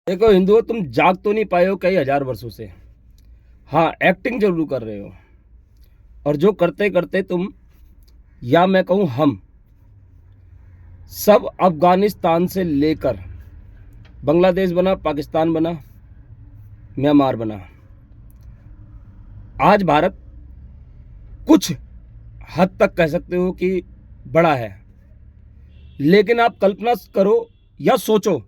देखो हिंदुओं, तुम जाग तो नहीं पाए हो कई हजार वर्षों से। हाँ, एक्टिंग जरूर कर रहे हो। और जो करते करते तुम, या मैं कहूँ हम सब, अफगानिस्तान से लेकर बांग्लादेश बना, पाकिस्तान बना, म्यांमार बना, आज भारत कुछ हद तक कह सकते हो कि बड़ा है। लेकिन आप कल्पना करो या सोचो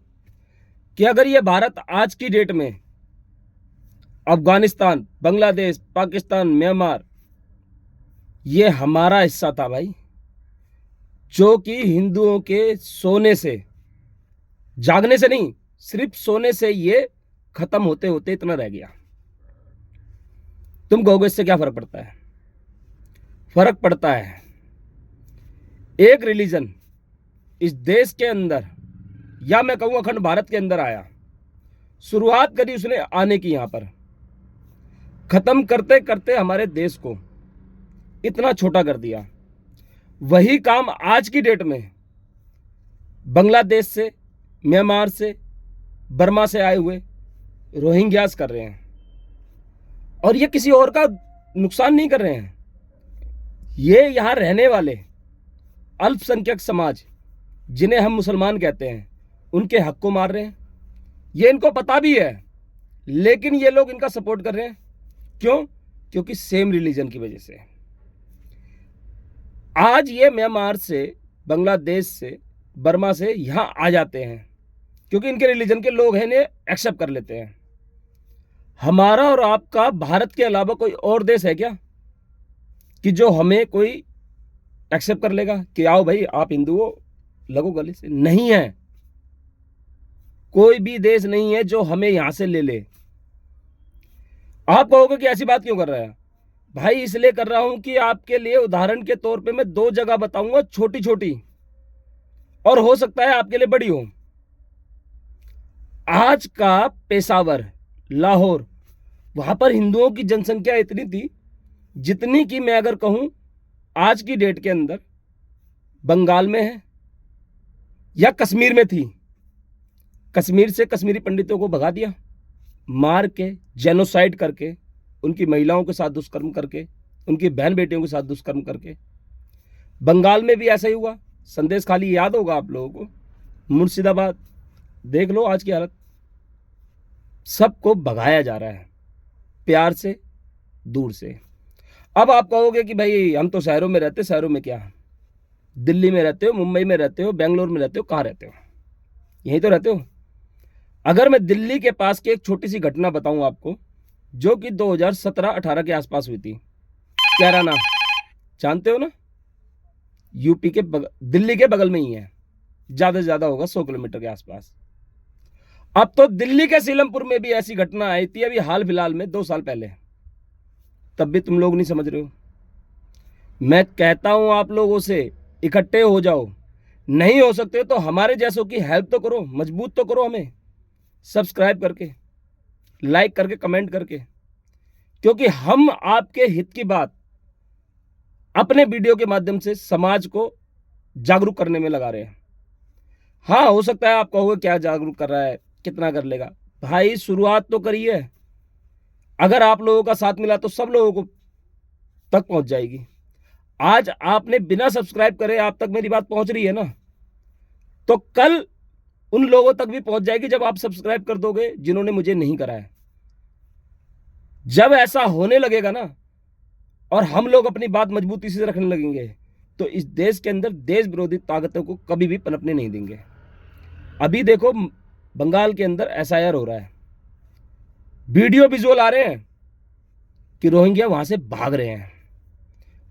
कि अगर ये भारत आज की डेट में अफगानिस्तान, बांग्लादेश, पाकिस्तान, म्यांमार, ये हमारा हिस्सा था भाई, जो कि हिंदुओं के सोने से, जागने से नहीं, सिर्फ सोने से ये खत्म होते होते इतना रह गया। तुम कहोगे इससे क्या फर्क पड़ता है? फर्क पड़ता है, एक रिलीजन इस देश के अंदर, या मैं कहूं अखंड भारत के अंदर आया, शुरुआत करी उसने आने की, यहां पर खत्म करते करते हमारे देश को इतना छोटा कर दिया। वही काम आज की डेट में बांग्लादेश से, म्यांमार से, बर्मा से आए हुए रोहिंग्यास कर रहे हैं। और ये किसी और का नुकसान नहीं कर रहे हैं, ये यहां रहने वाले अल्पसंख्यक समाज, जिन्हें हम मुसलमान कहते हैं, उनके हक को मार रहे हैं। ये इनको पता भी है, लेकिन ये लोग इनका सपोर्ट कर रहे हैं। क्यों? क्योंकि सेम रिलीजन की वजह से। आज ये म्यांमार से, बांग्लादेश से, बर्मा से यहां आ जाते हैं क्योंकि इनके रिलीजन के लोग हैं, इन्हें एक्सेप्ट कर लेते हैं। हमारा और आपका भारत के अलावा कोई और देश है क्या कि जो हमें कोई एक्सेप्ट कर लेगा कि आओ भाई आप हिंदू हो, लगो गले से? नहीं है। कोई भी देश नहीं है जो हमें यहां से ले ले। आप कहोगे कि ऐसी बात क्यों कर रहा है भाई? इसलिए कर रहा हूं कि आपके लिए उदाहरण के तौर पे मैं दो जगह बताऊंगा, छोटी छोटी, और हो सकता है आपके लिए बड़ी हो। आज का पेशावर, लाहौर, वहां पर हिंदुओं की जनसंख्या इतनी थी जितनी कि मैं अगर कहूं आज की डेट के अंदर बंगाल में है या कश्मीर में थी। कश्मीर से कश्मीरी पंडितों को भगा दिया, मार के, जेनोसाइड करके, उनकी महिलाओं के साथ दुष्कर्म करके, उनकी बहन बेटियों के साथ दुष्कर्म करके। बंगाल में भी ऐसा ही हुआ। संदेश खाली याद होगा आप लोगों को, मुर्शिदाबाद, देख लो आज की हालत। सबको भगाया जा रहा है, प्यार से, दूर से। अब आप कहोगे कि भाई हम तो शहरों में रहते, शहरों में क्या, दिल्ली में रहते हो, मुंबई में रहते हो, बेंगलोर में रहते हो, कहाँ रहते हो? यहीं तो रहते हो। अगर मैं दिल्ली के पास की एक छोटी सी घटना बताऊं आपको, जो कि 2017-18 के आसपास हुई थी, कैराना, जानते हो ना? यूपी के दिल्ली के बगल में ही है, ज्यादा से ज्यादा होगा 100 किलोमीटर के आसपास। अब तो दिल्ली के सीलमपुर में भी ऐसी घटना आई थी अभी हाल फिलहाल में, 2 साल पहले। तब भी तुम लोग नहीं समझ रहे हो। मैं कहता हूं आप लोगों से, इकट्ठे हो जाओ। नहीं हो सकते तो हमारे जैसों की हेल्प तो करो, मजबूत तो करो हमें, सब्सक्राइब करके, लाइक करके, कमेंट करके। क्योंकि हम आपके हित की बात अपने वीडियो के माध्यम से समाज को जागरूक करने में लगा रहे हैं। हाँ, हो सकता है आप कहोगे क्या जागरूक कर रहा है, कितना कर लेगा? भाई शुरुआत तो करिए। अगर आप लोगों का साथ मिला तो सब लोगों को तक पहुंच जाएगी। आज आपने बिना सब्सक्राइब करे, आप तक मेरी बात पहुंच रही है ना, तो कल उन लोगों तक भी पहुंच जाएगी जब आप सब्सक्राइब कर दोगे, जिन्होंने मुझे नहीं करा है। जब ऐसा होने लगेगा ना, और हम लोग अपनी बात मजबूती से रखने लगेंगे, तो इस देश के अंदर देश विरोधी ताकतों को कभी भी पनपने नहीं देंगे। अभी देखो बंगाल के अंदर एसआईआर हो रहा है, वीडियो विजुअल आ रहे हैं कि रोहिंग्या वहां से भाग रहे हैं।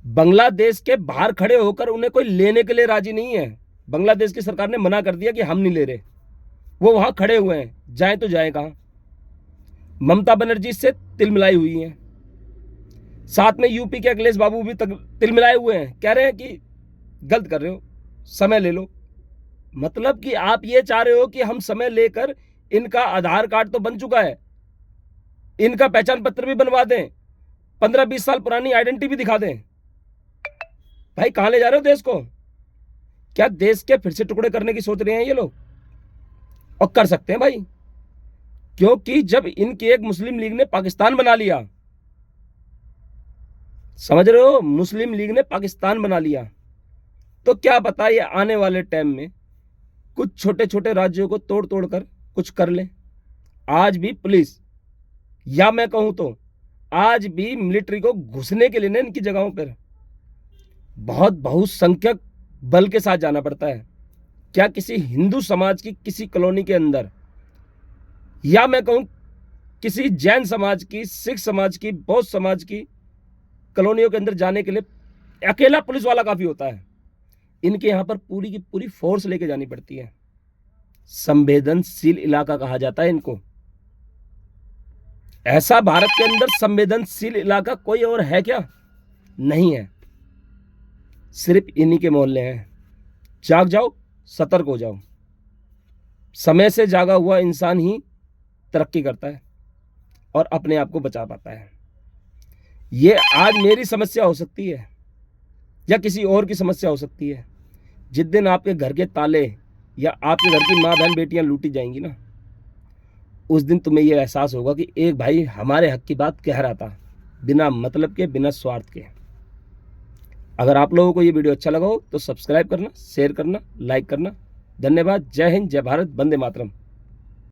बांग्लादेश के बाहर खड़े होकर उन्हें कोई लेने के लिए राजी नहीं है। बांग्लादेश की सरकार ने मना कर दिया कि हम नहीं ले रहे। वो वहां खड़े हुए हैं, जाएं तो जाएं कहां? ममता बनर्जी से तिल मिलाई हुई है, साथ में यूपी के अखिलेश बाबू भी तिल मिलाए हुए हैं, कह रहे हैं कि गलत कर रहे हो, समय ले लो। मतलब कि आप ये चाह रहे हो कि हम समय लेकर, इनका आधार कार्ड तो बन चुका है, इनका पहचान पत्र भी बनवा दें, 15-20 साल पुरानी आइडेंटिटी भी दिखा दें। भाई कहां ले जा रहे हो देश को? क्या देश के फिर से टुकड़े करने की सोच रहे हैं ये लोग? और कर सकते हैं भाई। क्योंकि जब इनकी एक मुस्लिम लीग ने पाकिस्तान बना लिया, समझ रहे हो, मुस्लिम लीग ने पाकिस्तान बना लिया, तो क्या पता ये आने वाले टाइम में कुछ छोटे छोटे राज्यों को तोड़ तोड़ कर कुछ कर ले। आज भी पुलिस, या मैं कहूं तो आज भी मिलिट्री को घुसने के लिए ना इनकी जगहों पर बहुत बहुसंख्यक बल के साथ जाना पड़ता है। क्या किसी हिंदू समाज की किसी कॉलोनी के अंदर, या मैं कहूं किसी जैन समाज की, सिख समाज की, बौद्ध समाज की कॉलोनियों के अंदर जाने के लिए अकेला पुलिस वाला काफी होता है? इनके यहां पर पूरी की पूरी फोर्स लेके जानी पड़ती है। संवेदनशील इलाका कहा जाता है इनको। ऐसा भारत के अंदर संवेदनशील इलाका कोई और है क्या? नहीं है, सिर्फ इन्हीं के मोहल्ले हैं। जाग जाओ, सतर्क हो जाओ। समय से जागा हुआ इंसान ही तरक्की करता है और अपने आप को बचा पाता है। ये आज मेरी समस्या हो सकती है या किसी और की समस्या हो सकती है। जिस दिन आपके घर के ताले या आपके घर की माँ बहन बेटियां लूटी जाएंगी ना, उस दिन तुम्हें यह एहसास होगा कि एक भाई हमारे हक की बात कह रहा था, बिना मतलब के, बिना स्वार्थ के। अगर आप लोगों को ये वीडियो अच्छा लगा हो तो सब्सक्राइब करना, शेयर करना, लाइक करना। धन्यवाद। जय हिंद, जय भारत, वंदे मातरम।